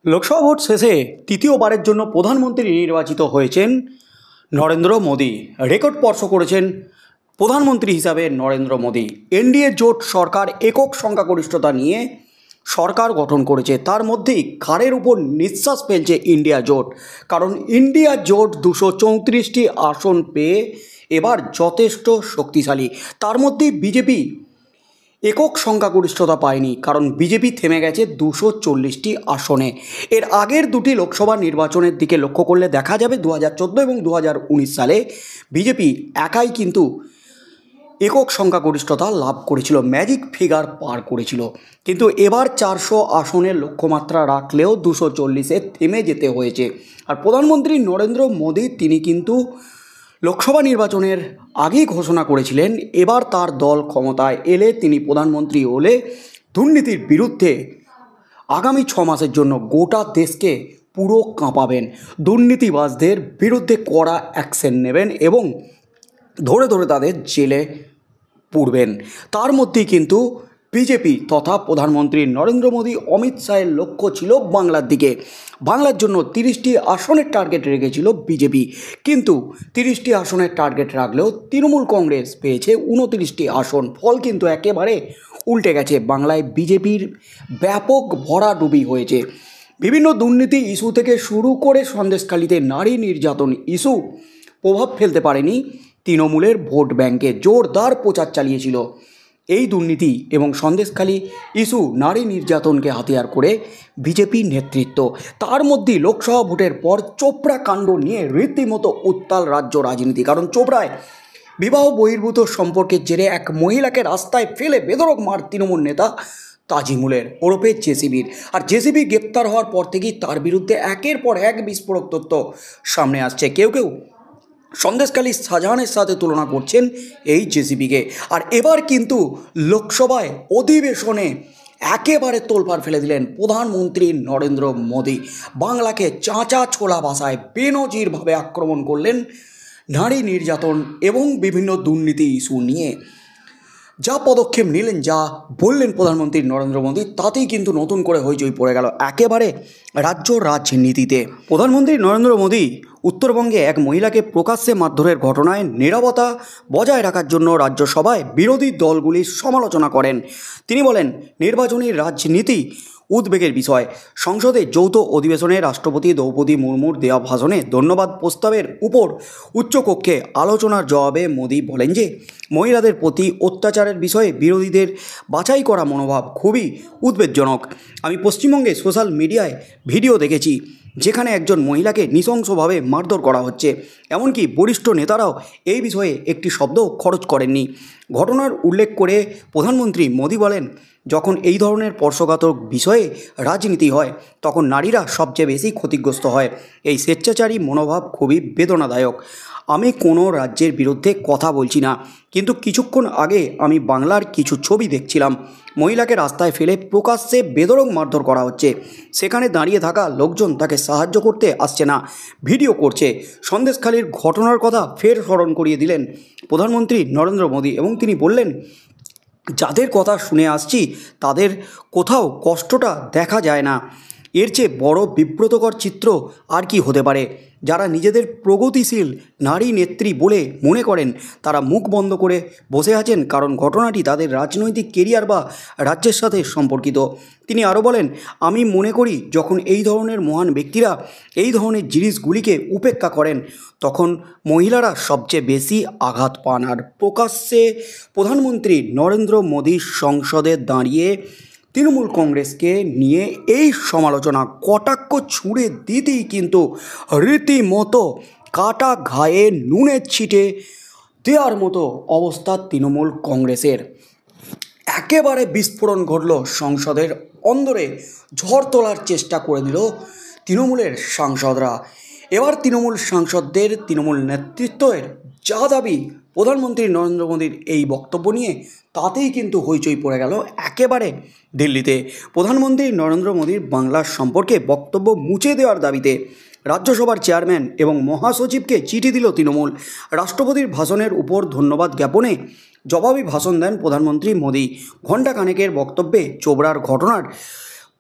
Lok Sabha vote শেষে তৃতীয়বারের জন্য প্রধানমন্ত্রী নির্বাচিত হয়েছেন নরেন্দ্র মোদী। রেকর্ড স্পর্শ করেছেন প্রধানমন্ত্রী হিসাবে নরেন্দ্র মোদী। এনডিএ জোট সরকার একক সংখ্যাগরিষ্ঠতা নিয়ে সরকার গঠন করেছে। তার মধ্যেই ঘাড়ের উপর নিঃশ্বাস ফেলছে ইন্ডিয়া জোট, কারণ ইন্ডিয়া জোট 234টি আসন পেয়ে এবার যথেষ্ট শক্তিশালী। তার মধ্যেই বিজেপি একক সংখ্যাগরিষ্ঠতা পায়নি, কারণ বিজেপি থেমে গেছে 240টি আসনে। এর আগের দুটি লোকসভা নির্বাচনের দিকে লক্ষ্য করলে দেখা যাবে 2014 এবং 2019 সালে বিজেপি একাই কিন্তু একক সংখ্যাগরিষ্ঠতা লাভ করেছিল, ম্যাজিক ফিগার পার করেছিল। কিন্তু এবার 400 আসনের লক্ষ্যমাত্রা রাখলেও 240-এ থেমে যেতে হয়েছে। আর প্রধানমন্ত্রী নরেন্দ্র মোদী তিনি কিন্তু লোকসভা নির্বাচনের আগেই ঘোষণা করেছিলেন এবার তার দল ক্ষমতায় এলে, তিনি প্রধানমন্ত্রী হলে দুর্নীতির বিরুদ্ধে আগামী 6 মাসের জন্য গোটা দেশকে পুরো কাঁপাবেন, দুর্নীতিবাজদের বিরুদ্ধে কড়া অ্যাকশন নেবেন এবং ধরে ধরে তাদের জেলে পুরবেন। তার মধ্যেই কিন্তু বিজেপি তথা প্রধানমন্ত্রী নরেন্দ্র মোদী অমিত শাহের লক্ষ্য ছিল বাংলার দিকে। বাংলার জন্য 30টি আসনের টার্গেট রেখেছিল বিজেপি, কিন্তু 30টি আসনের টার্গেট রাখলেও তৃণমূল কংগ্রেস পেয়েছে 29টি আসন। ফল কিন্তু একেবারে উল্টে গেছে। বাংলায় বিজেপির ব্যাপক ভরাডুবি হয়েছে। বিভিন্ন দুর্নীতি ইস্যু থেকে শুরু করে সন্দেশখালিতে নারী নির্যাতন ইস্যু প্রভাব ফেলতে পারেনি তৃণমূলের ভোট ব্যাংকে। জোরদার প্রচার চালিয়েছিল এই দুর্নীতি এবং সন্দেশখালি ইস্যু, নারী নির্যাতনকে হাতিয়ার করে বিজেপি নেতৃত্ব। তার মধ্যেই লোকসভা ভোটের পর চোপড়া কাণ্ড নিয়ে রীতিমতো উত্তাল রাজ্য রাজনীতি, কারণ চোপড়ায় বিবাহ বহির্ভূত সম্পর্কের জেরে এক মহিলাকে রাস্তায় ফেলে বেধড়ক মার তৃণমূল নেতা তাজিমুলের ওরফে জেসিবির। আর জেসিবি গ্রেপ্তার হওয়ার পর থেকেই তার বিরুদ্ধে একের পর এক বিস্ফোরক তথ্য সামনে আসছে। কেউ কেউ সন্দেশখালী শাহজাহানের সাথে তুলনা করছেন এই জেসিবিকে। আর এবার কিন্তু লোকসভায় অধিবেশনে একেবারে তোলপাড় ফেলে দিলেন প্রধানমন্ত্রী নরেন্দ্র মোদী। বাংলাকে চাঁচা ছোলা ভাষায় বেনজিরভাবে আক্রমণ করলেন নারী নির্যাতন এবং বিভিন্ন দুর্নীতি ইস্যু নিয়ে। যা পদক্ষেপ নিলেন, যা বললেন প্রধানমন্ত্রী নরেন্দ্র মোদী, তাতেই কিন্তু নতুন করে হইচই পড়ে গেল একেবারে রাজ্য রাজনীতিতে। প্রধানমন্ত্রী নরেন্দ্র মোদী উত্তরবঙ্গে এক মহিলাকে প্রকাশ্যে মারধরের ঘটনায় নীরবতা বজায় রাখার জন্য রাজ্যসভায় বিরোধী দলগুলির সমালোচনা করেন। তিনি বলেন, নির্বাচনী রাজনীতি উদ্বেগের বিষয়। সংসদে যৌথ অধিবেশনে রাষ্ট্রপতি দ্রৌপদী মুর্মুর দেওয়া ভাষণে ধন্যবাদ প্রস্তাবের উপর উচ্চকক্ষে আলোচনার জবাবে মোদী বলেন যে মহিলাদের প্রতি অত্যাচারের বিষয়ে বিরোধীদের বাছাই করা মনোভাব খুবই উদ্বেগজনক। আমি পশ্চিমবঙ্গে সোশ্যাল মিডিয়ায় ভিডিও দেখেছি যেখানে একজন মহিলাকে নৃশংসভাবে মারধর করা হচ্ছে, এমনকি বরিষ্ঠ নেতারাও এই বিষয়ে একটি শব্দ খরচ করেননি। ঘটনার উল্লেখ করে প্রধানমন্ত্রী মোদী বলেন, যখন এই ধরনের স্পর্শকাতর বিষয়ে রাজনীতি হয় তখন নারীরা সবচেয়ে বেশি ক্ষতিগ্রস্ত হয়। এই স্বেচ্ছাচারী মনোভাব খুবই বেদনাদায়ক। আমি কোনো রাজ্যের বিরুদ্ধে কথা বলছি না, কিন্তু কিছুক্ষণ আগে আমি বাংলার কিছু ছবি দেখছিলাম। মহিলাকে রাস্তায় ফেলে প্রকাশ্যে বেধড়ক মারধর করা হচ্ছে, সেখানে দাঁড়িয়ে থাকা লোকজন তাকে সাহায্য করতে আসছে না, ভিডিও করছে। সন্দেশখালির ঘটনার কথা ফের স্মরণ করিয়ে দিলেন প্রধানমন্ত্রী নরেন্দ্র মোদী এবং তিনি বললেন, যাদের কথা শুনে আসছি তাদের কোথাও কষ্টটা দেখা যায় না। এর চেয়ে বড় বিব্রতকর চিত্র আর কি হতে পারে? যারা নিজেদের প্রগতিশীল নারী নেত্রী বলে মনে করেন তারা মুখ বন্ধ করে বসে আছেন, কারণ ঘটনাটি তাদের রাজনৈতিক কেরিয়ার বা রাজ্যের সাথে সম্পর্কিত। তিনি আরও বলেন, আমি মনে করি যখন এই ধরনের মহান ব্যক্তিরা এই ধরনের জিনিসগুলিকে উপেক্ষা করেন তখন মহিলারা সবচেয়ে বেশি আঘাত পান। আর প্রকাশ্যে প্রধানমন্ত্রী নরেন্দ্র মোদী সংসদে দাঁড়িয়ে তৃণমূল কংগ্রেসকে নিয়ে এই সমালোচনা কটাক্ষ ছুঁড়ে দিতেই কিন্তু রীতিমতো কাটা ঘায়ে নুনের ছিটে দেওয়ার মতো অবস্থা তৃণমূল কংগ্রেসের। একেবারে বিস্ফোরণ ঘটল সংসদের অন্দরে, ঝড় তোলার চেষ্টা করে দিল তৃণমূলের সাংসদরা। এবার তৃণমূল সাংসদদের, তৃণমূল নেতৃত্বের যা দাবি প্রধানমন্ত্রী নরেন্দ্র মোদীর এই বক্তব্য নিয়ে, তাতেই কিন্তু হইচই পড়ে গেল একেবারে দিল্লিতে। প্রধানমন্ত্রী নরেন্দ্র মোদীর বাংলার সম্পর্কে বক্তব্য মুছে দেওয়ার দাবিতে রাজ্যসভার চেয়ারম্যান এবং মহাসচিবকে চিঠি দিল তৃণমূল। রাষ্ট্রপতির ভাষণের উপর ধন্যবাদ জ্ঞাপনে জবাবি ভাষণ দেন প্রধানমন্ত্রী মোদী। ঘণ্টাখানেকের বক্তব্যে চোপড়ার ঘটনার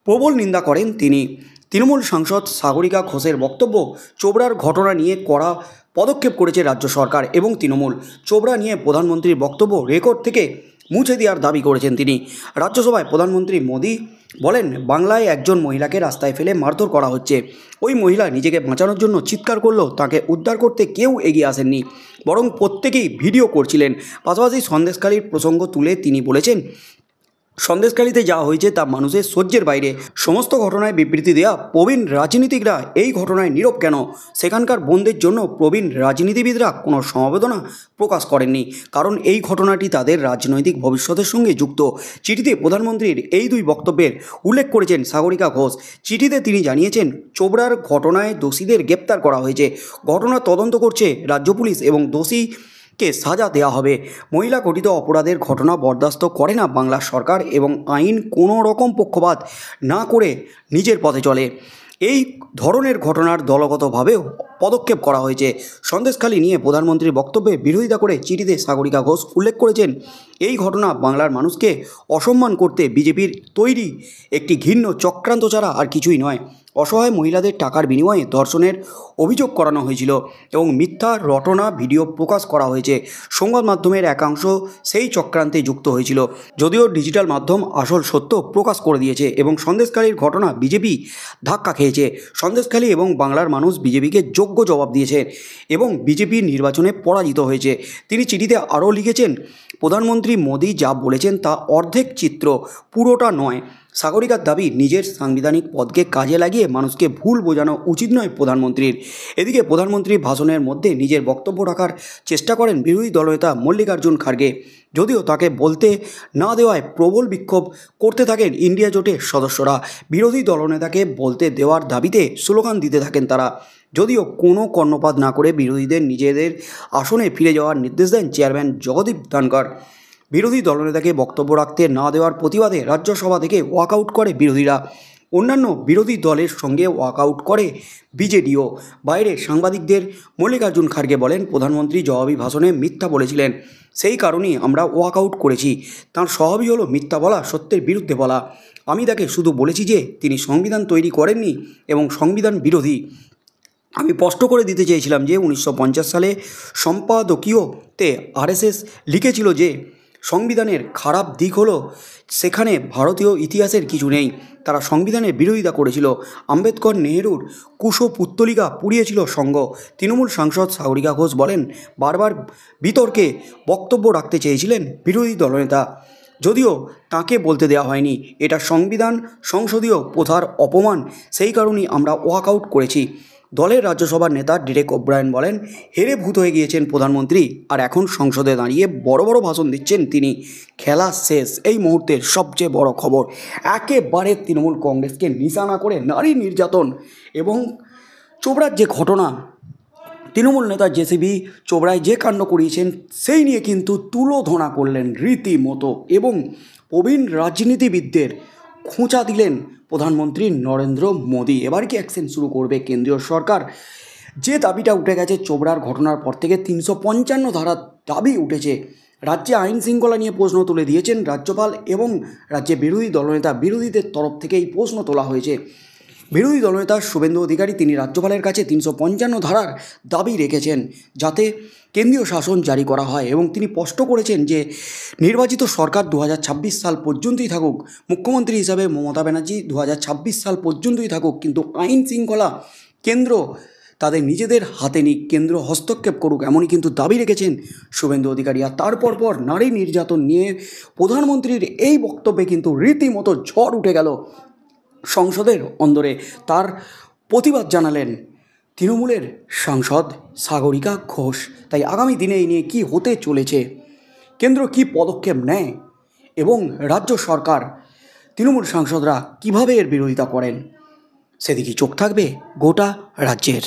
প্রবল নিন্দা করেন তিনি। তৃণমূল সাংসদ সাগরিকা ঘোষের বক্তব্য, চোপড়ার ঘটনা নিয়ে কড়া পদক্ষেপ করেছে রাজ্য সরকার এবং তৃণমূল। চোপড়া নিয়ে প্রধানমন্ত্রীর বক্তব্য রেকর্ড থেকে মুছে দেওয়ার দাবি করেছেন তিনি। রাজ্যসভায় প্রধানমন্ত্রী মোদী বলেন, বাংলায় একজন মহিলাকে রাস্তায় ফেলে মারধর করা হচ্ছে। ওই মহিলা নিজেকে বাঁচানোর জন্য চিৎকার করলেও তাকে উদ্ধার করতে কেউ এগিয়ে আসেননি, বরং প্রত্যেকেই ভিডিও করছিলেন। পাশাপাশি সন্দেশখালির প্রসঙ্গ তুলে তিনি বলেছেন, সন্দেশখালিতে যা হয়েছে তা মানুষের সহ্যের বাইরে। সমস্ত ঘটনায় বিবৃতি দেয়া প্রবীণ রাজনীতিকরা এই ঘটনায় নীরব কেন? সেখানকার বোনদের জন্য প্রবীণ রাজনীতিবিদরা কোনো সমবেদনা প্রকাশ করেননি, কারণ এই ঘটনাটি তাদের রাজনৈতিক ভবিষ্যতের সঙ্গে যুক্ত। চিঠিতে প্রধানমন্ত্রীর এই দুই বক্তব্যের উল্লেখ করেছেন সাগরিকা ঘোষ। চিঠিতে তিনি জানিয়েছেন, চোপড়ার ঘটনায় দোষীদের গ্রেপ্তার করা হয়েছে, ঘটনা তদন্ত করছে রাজ্য পুলিশ এবং দোষীকে সাজা দেওয়া হবে। মহিলা ঘটিত অপরাধের ঘটনা বরদাস্ত করে না বাংলার সরকার এবং আইন কোনো রকম পক্ষপাত না করে নিজের পথে চলে। এই ধরনের ঘটনার দলগতভাবেও পদক্ষেপ করা হয়েছে। সন্দেশখালি নিয়ে প্রধানমন্ত্রীর বক্তব্যে বিরোধিতা করে চিঠিতে সাগরিকা ঘোষ উল্লেখ করেছেন, এই ঘটনা বাংলার মানুষকে অসম্মান করতে বিজেপির তৈরি একটি ঘৃণ্য চক্রান্ত ছাড়া আর কিছুই নয়। অসহায় মহিলাদের টাকার বিনিময়ে ধর্ষণের অভিযোগ করানো হয়েছিল এবং মিথ্যা রটনা ভিডিও প্রকাশ করা হয়েছে। সংবাদ মাধ্যমের একাংশ সেই চক্রান্তে যুক্ত হয়েছিল, যদিও ডিজিটাল মাধ্যম আসল সত্য প্রকাশ করে দিয়েছে এবং সন্দেশখালির ঘটনা বিজেপি ধাক্কা খেয়েছে। সন্দেশখালি এবং বাংলার মানুষ বিজেপিকে যোগ্য জবাব দিয়েছে এবং বিজেপি নির্বাচনে পরাজিত হয়েছে। তিনি চিঠিতে আরও লিখেছেন, প্রধানমন্ত্রী মোদী যা বলেছেন তা অর্ধেক চিত্র, পুরোটা নয়। সাগরিকার দাবি, নিজের সাংবিধানিক পদকে কাজে লাগিয়ে মানুষকে ভুল বোঝানো উচিত নয় প্রধানমন্ত্রীর। এদিকে প্রধানমন্ত্রীর ভাষণের মধ্যে নিজের বক্তব্য রাখার চেষ্টা করেন বিরোধী দলনেতা মল্লিকার্জুন খার্গে, যদিও তাকে বলতে না দেওয়ায় প্রবল বিক্ষোভ করতে থাকেন ইন্ডিয়া জোটের সদস্যরা। বিরোধী দলনেতাকে বলতে দেওয়ার দাবিতে স্লোগান দিতে থাকেন তারা, যদিও কোনো কর্ণপাত না করে বিরোধীদের নিজেদের আসনে ফিরে যাওয়ার নির্দেশ দেন চেয়ারম্যান জগদীপ ধনখড়। বিরোধী দলনেতাকে বক্তব্য রাখতে না দেওয়ার প্রতিবাদে রাজ্যসভা থেকে ওয়াকআউট করে বিরোধীরা। অন্যান্য বিরোধী দলের সঙ্গে ওয়াকআউট করে বিজেডিও। বাইরে সাংবাদিকদের মল্লিকার্জুন খার্গে বলেন, প্রধানমন্ত্রী জবাবি ভাষণে মিথ্যা বলেছিলেন, সেই কারণেই আমরা ওয়াকআউট করেছি। তাঁর স্বভাবই হলো মিথ্যা বলা, সত্যের বিরুদ্ধে বলা। আমি তাকে শুধু বলেছি যে তিনি সংবিধান তৈরি করেননি এবং সংবিধান বিরোধী। আমি স্পষ্ট করে দিতে চেয়েছিলাম যে 1950 সালে সম্পাদকীয়তে আরএসএস লিখেছিল যে সংবিধানের খারাপ দিক হলো সেখানে ভারতীয় ইতিহাসের কিছু নেই। তারা সংবিধানের বিরোধিতা করেছিল। আম্বেদকর নেহেরুর কুশপুত্তলিকা পুড়িয়েছিল সংঘ। তৃণমূল সাংসদ সাগরিকা ঘোষ বলেন, বারবার বিতর্কে বক্তব্য রাখতে চেয়েছিলেন বিরোধী দলনেতা, যদিও তাকে বলতে দেওয়া হয়নি। এটা সংবিধান সংসদীয় প্রথার অপমান, সেই কারণেই আমরা ওয়াকআউট করেছি। দলের রাজ্যসভার নেতা ডেরেক ওব্রায়েন বলেন, হেরে ভূত হয়ে গিয়েছেন প্রধানমন্ত্রী, আর এখন সংসদে দাঁড়িয়ে বড় বড় ভাষণ দিচ্ছেন তিনি। খেলা শেষ। এই মুহূর্তের সবচেয়ে বড় খবর, একেবারে তৃণমূল কংগ্রেসকে নিশানা করে নারী নির্যাতন এবং চোপড়ার যে ঘটনা, তৃণমূল নেতা জেসিবি চোপড়ায় যে কাণ্ড করিয়েছেন সেই নিয়ে কিন্তু তুলোধনা করলেন রীতিমতো এবং প্রবীণ রাজনীতিবিদদের খোঁচা দিলেন প্রধানমন্ত্রী নরেন্দ্র মোদী। এবার কি অ্যাকশন শুরু করবে কেন্দ্রীয় সরকার? যে দাবিটা উঠে গেছে চোপড়ার ঘটনার পর থেকে 355 ধারার দাবি উঠেছে। রাজ্যে আইন শৃঙ্খলা নিয়ে প্রশ্ন তুলে দিয়েছেন রাজ্যপাল এবং রাজ্যে বিরোধী দলনেতা, বিরোধীদের তরফ থেকে এই প্রশ্ন তোলা হয়েছে। বিরোধী দলনেতা শুভেন্দু অধিকারী তিনি রাজ্যপালের কাছে 355 ধারার দাবি রেখেছেন যাতে কেন্দ্রীয় শাসন জারি করা হয় এবং তিনি স্পষ্ট করেছেন যে নির্বাচিত সরকার 2026 সাল পর্যন্তই থাকুক, মুখ্যমন্ত্রী হিসাবে মমতা ব্যানার্জি 2026 সাল পর্যন্তই থাকুক, কিন্তু আইন শৃঙ্খলা কেন্দ্র তাদের নিজেদের হাতে নিক, কেন্দ্র হস্তক্ষেপ করুক, এমনই কিন্তু দাবি রেখেছেন শুভেন্দু অধিকারী। আর তারপর নারী নির্যাতন নিয়ে প্রধানমন্ত্রীর এই বক্তব্যে কিন্তু রীতিমতো ঝড় উঠে গেল সংসদের অন্দরে। তার প্রতিবাদ জানালেন তৃণমূলের সাংসদ সাগরিকা ঘোষ। তাই আগামী দিনে এই নিয়ে কী হতে চলেছে, কেন্দ্র কী পদক্ষেপ নেয় এবং রাজ্য সরকার তৃণমূল সাংসদরা কিভাবে এর বিরোধিতা করেন, সেদিকে চোখ থাকবে গোটা রাজ্যের।